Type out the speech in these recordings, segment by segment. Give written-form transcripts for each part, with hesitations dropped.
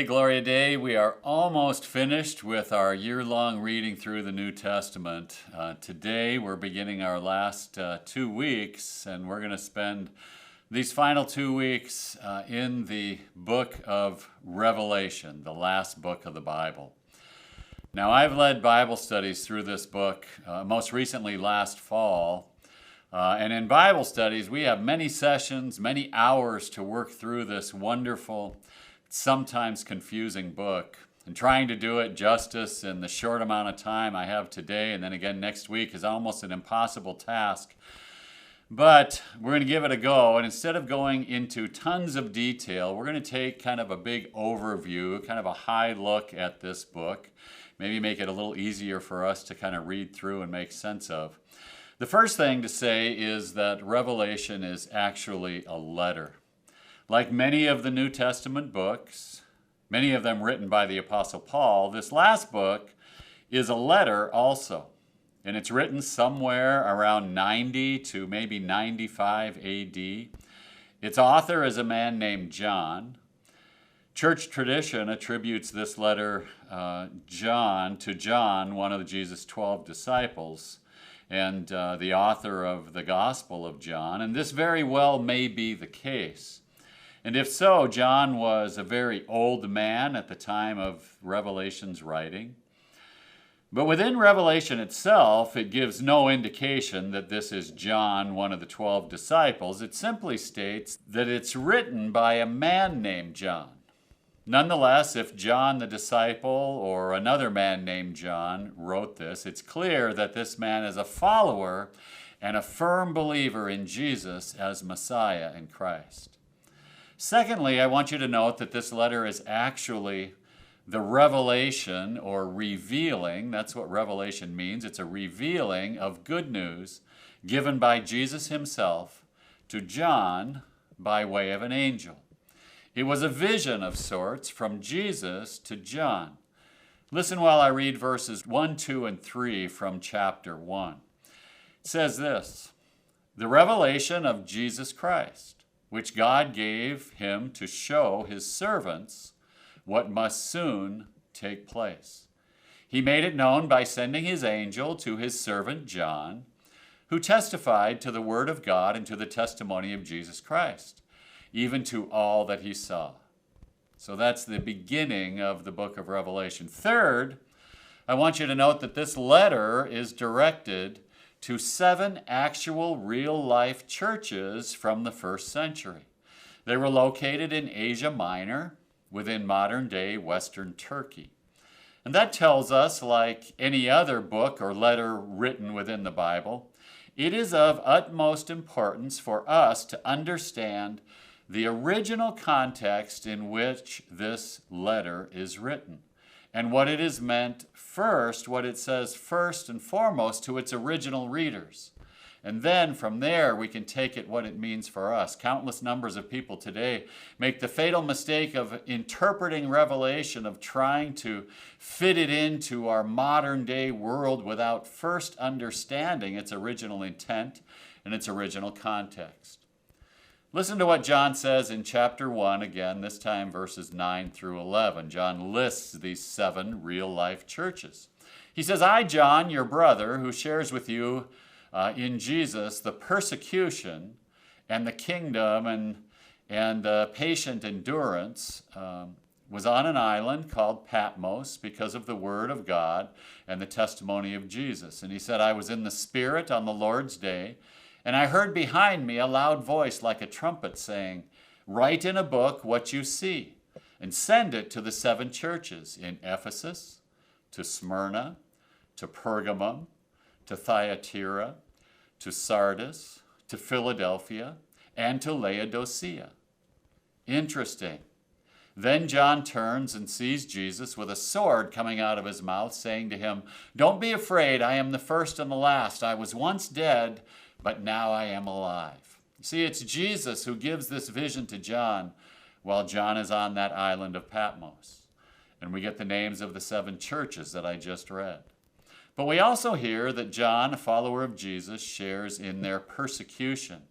Hey, Gloria Day, we are almost finished with our year-long reading through the New Testament. Today we're beginning our last 2 weeks, and we're going to spend these final 2 weeks in the book of Revelation, the last book of the Bible. Now, I've led Bible studies through this book, most recently last fall. And in Bible studies, we have many sessions, many hours to work through this wonderful, sometimes confusing book. And trying to do it justice in the short amount of time I have today and then again next week is almost an impossible task. But we're going to give it a go. And instead of going into tons of detail, we're going to take kind of a big overview, kind of a high look at this book. Maybe make it a little easier for us to kind of read through and make sense of. The first thing to say is that Revelation is actually a letter. Like many of the New Testament books, many of them written by the Apostle Paul, this last book is a letter also. And it's written somewhere around 90 to maybe 95 AD. Its author is a man named John. Church tradition attributes this letter to John, one of Jesus' 12 disciples, and the author of the Gospel of John. And this very well may be the case. And if so, John was a very old man at the time of Revelation's writing. But within Revelation itself, it gives no indication that this is John, one of the 12 disciples. It simply states that it's written by a man named John. Nonetheless, if John the disciple or another man named John wrote this, it's clear that this man is a follower and a firm believer in Jesus as Messiah and Christ. Secondly, I want you to note that this letter is actually the revelation or revealing, that's what revelation means, it's a revealing of good news given by Jesus himself to John by way of an angel. It was a vision of sorts from Jesus to John. Listen while I read verses 1, 2, and 3 from chapter 1. It says this, "The revelation of Jesus Christ, which God gave him to show his servants what must soon take place. He made it known by sending his angel to his servant John, who testified to the word of God and to the testimony of Jesus Christ, even to all that he saw." So that's the beginning of the book of Revelation. Third, I want you to note that this letter is directed to 7 actual real-life churches from the first century. They were located in Asia Minor, within modern-day Western Turkey. And that tells us, like any other book or letter written within the Bible, it is of utmost importance for us to understand the original context in which this letter is written and what it is meant first, what it says first and foremost to its original readers. And then from there, we can take it what it means for us. Countless numbers of people today make the fatal mistake of interpreting Revelation, of trying to fit it into our modern day world without first understanding its original intent and its original context. Listen to what John says in chapter 1, again, this time verses 9 through 11. John lists these 7 real-life churches. He says, "I, John, your brother, who shares with you in Jesus the persecution and the kingdom and the patient endurance, was on an island called Patmos because of the word of God and the testimony of Jesus." And he said, "I was in the Spirit on the Lord's day, and I heard behind me a loud voice like a trumpet saying, 'Write in a book what you see, and send it to the 7 churches in Ephesus, to Smyrna, to Pergamum, to Thyatira, to Sardis, to Philadelphia, and to Laodicea.'" Interesting. Then John turns and sees Jesus with a sword coming out of his mouth, saying to him, "Don't be afraid, I am the first and the last. I was once dead, but now I am alive." See, it's Jesus who gives this vision to John while John is on that island of Patmos. And we get the names of the 7 churches that I just read. But we also hear that John, a follower of Jesus, shares in their persecution,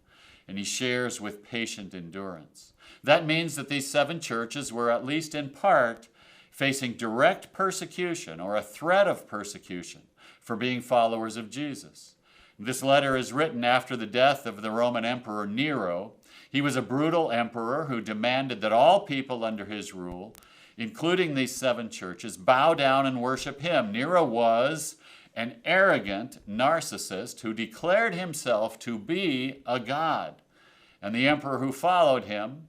and he shares with patient endurance. That means that these 7 churches were, at least in part, facing direct persecution or a threat of persecution for being followers of Jesus. This letter is written after the death of the Roman Emperor Nero. He was a brutal emperor who demanded that all people under his rule, including these 7 churches, bow down and worship him. Nero was an arrogant narcissist who declared himself to be a god. And the emperor who followed him,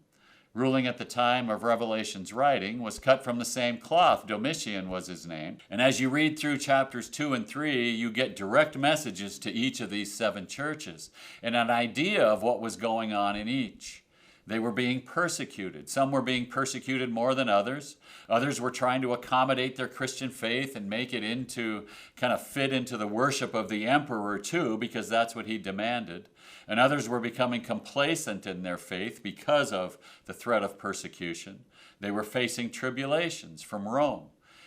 ruling at the time of Revelation's writing, was cut from the same cloth. Domitian was his name. And as you read through chapters 2 and 3, you get direct messages to each of these 7 churches and an idea of what was going on in each. They were being persecuted. Some were being persecuted more than others. Others were trying to accommodate their Christian faith and make it into, kind of fit into the worship of the emperor too, because that's what he demanded. And others were becoming complacent in their faith because of the threat of persecution. They were facing tribulations from Rome.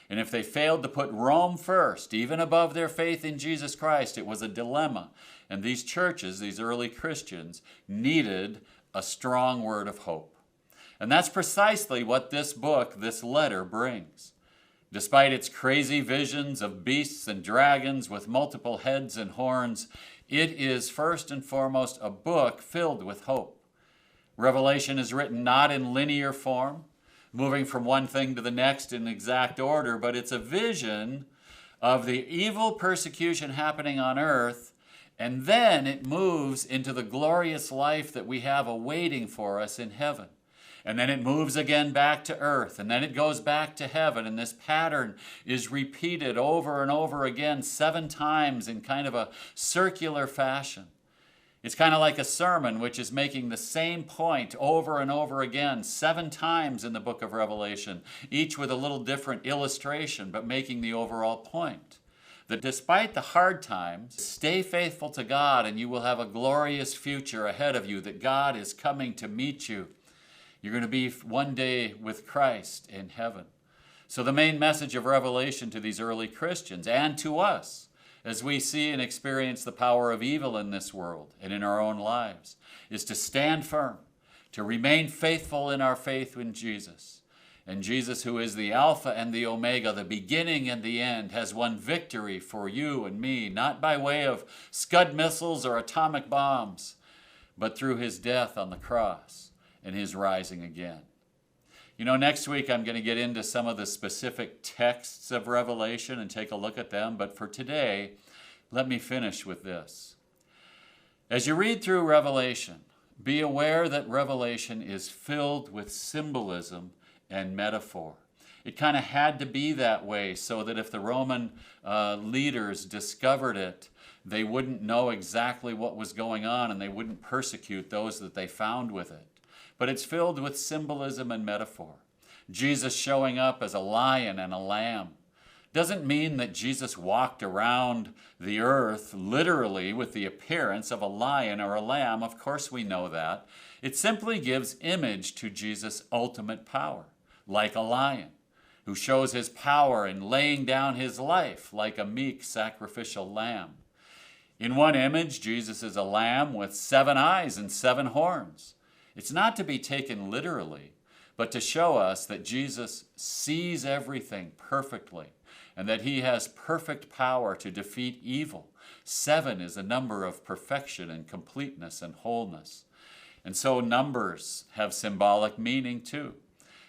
And if they failed to put Rome first, even above their faith in Jesus Christ, it was a dilemma. And these churches, these early Christians, needed a strong word of hope. And that's precisely what this book, this letter, brings. Despite its crazy visions of beasts and dragons with multiple heads and horns, it is first and foremost a book filled with hope. Revelation is written not in linear form, moving from one thing to the next in exact order, but it's a vision of the evil persecution happening on earth, and then it moves into the glorious life that we have awaiting for us in heaven. And then it moves again back to earth, and then it goes back to heaven, and this pattern is repeated over and over again 7 times in kind of a circular fashion. It's kind of like a sermon which is making the same point over and over again 7 times in the book of Revelation, each with a little different illustration, but making the overall point. That despite the hard times, stay faithful to God and you will have a glorious future ahead of you, that God is coming to meet you. You're going to be one day with Christ in heaven. So the main message of Revelation to these early Christians and to us, as we see and experience the power of evil in this world and in our own lives, is to stand firm, to remain faithful in our faith in Jesus. And Jesus, who is the Alpha and the Omega, the beginning and the end, has won victory for you and me, not by way of Scud missiles or atomic bombs, but through his death on the cross and his rising again. You know, next week I'm going to get into some of the specific texts of Revelation and take a look at them, but for today, let me finish with this. As you read through Revelation, be aware that Revelation is filled with symbolism and metaphor. It kind of had to be that way so that if the Roman leaders discovered it, they wouldn't know exactly what was going on and they wouldn't persecute those that they found with it. But it's filled with symbolism and metaphor. Jesus showing up as a lion and a lamb doesn't mean that Jesus walked around the earth literally with the appearance of a lion or a lamb. Of course we know that. It simply gives image to Jesus' ultimate power, like a lion, who shows his power in laying down his life like a meek sacrificial lamb. In one image, Jesus is a lamb with 7 eyes and 7 horns. It's not to be taken literally, but to show us that Jesus sees everything perfectly and that he has perfect power to defeat evil. 7 is a number of perfection and completeness and wholeness. And so numbers have symbolic meaning too.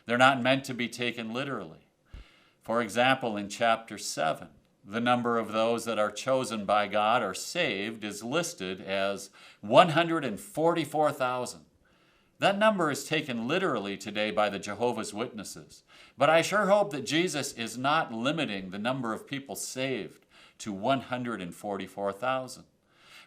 They're not meant to be taken literally. For example, in chapter 7, the number of those that are chosen by God or saved is listed as 144,000. That number is taken literally today by the Jehovah's Witnesses. But I sure hope that Jesus is not limiting the number of people saved to 144,000.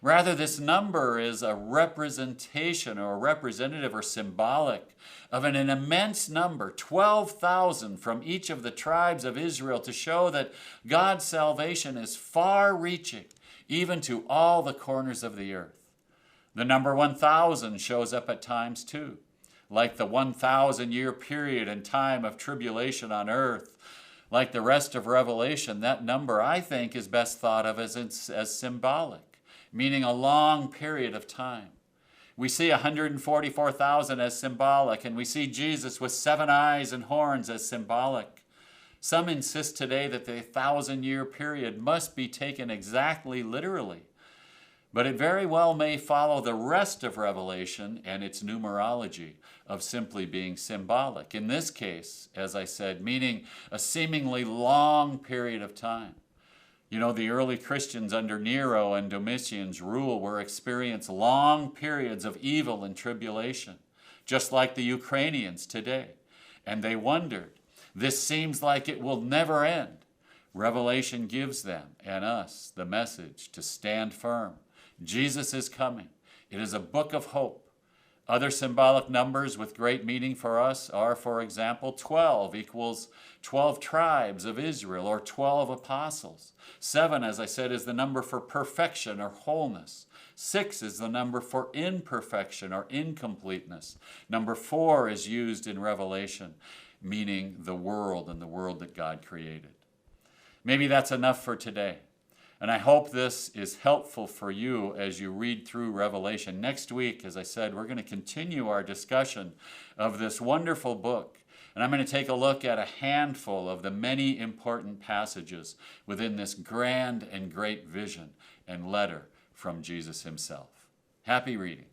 Rather, this number is a representation or a representative or symbolic of an immense number, 12,000 from each of the tribes of Israel, to show that God's salvation is far-reaching, even to all the corners of the earth. The number 1,000 shows up at times too, like the 1,000-year period and time of tribulation on earth. Like the rest of Revelation, that number, I think, is best thought of as symbolic, meaning a long period of time. We see 144,000 as symbolic, and we see Jesus with 7 eyes and horns as symbolic. Some insist today that the 1,000-year period must be taken exactly literally, but it very well may follow the rest of Revelation and its numerology of simply being symbolic. In this case, as I said, meaning a seemingly long period of time. You know, the early Christians under Nero and Domitian's rule were experiencing long periods of evil and tribulation, just like the Ukrainians today. And they wondered, this seems like it will never end. Revelation gives them and us the message to stand firm. Jesus is coming. It is a book of hope. Other symbolic numbers with great meaning for us are, for example, 12 equals 12 tribes of Israel, or 12 apostles. 7, as I said, is the number for perfection or wholeness. 6 is the number for imperfection or incompleteness. Number 4 is used in Revelation, meaning the world and the world that God created. Maybe that's enough for today. And I hope this is helpful for you as you read through Revelation. Next week, as I said, we're going to continue our discussion of this wonderful book. And I'm going to take a look at a handful of the many important passages within this grand and great vision and letter from Jesus himself. Happy reading.